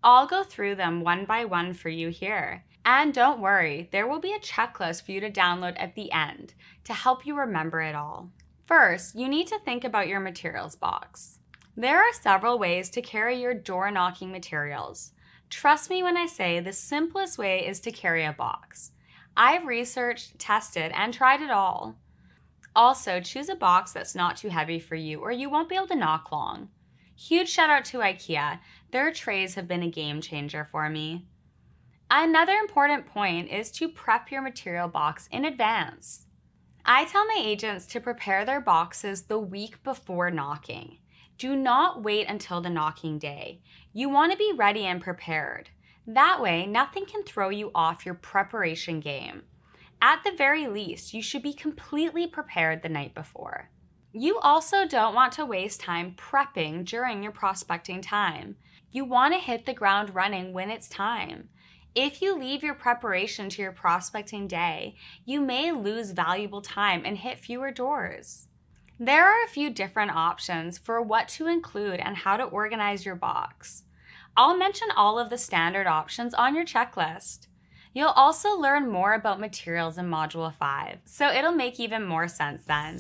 I'll go through them one by one for you here. And don't worry, there will be a checklist for you to download at the end to help you remember it all. First, you need to think about your materials box. There are several ways to carry your door knocking materials. Trust me when I say the simplest way is to carry a box. I've researched, tested, and tried it all. Also, choose a box that's not too heavy for you or you won't be able to knock long. Huge shout out to IKEA. Their trays have been a game changer for me. Another important point is to prep your material box in advance. I tell my agents to prepare their boxes the week before knocking. Do not wait until the knocking day. You want to be ready and prepared. That way, nothing can throw you off your preparation game. At the very least, you should be completely prepared the night before. You also don't want to waste time prepping during your prospecting time. You want to hit the ground running when it's time. If you leave your preparation to your prospecting day, you may lose valuable time and hit fewer doors. There are a few different options for what to include and how to organize your box. I'll mention all of the standard options on your checklist. You'll also learn more about materials in Module 5, so it'll make even more sense then.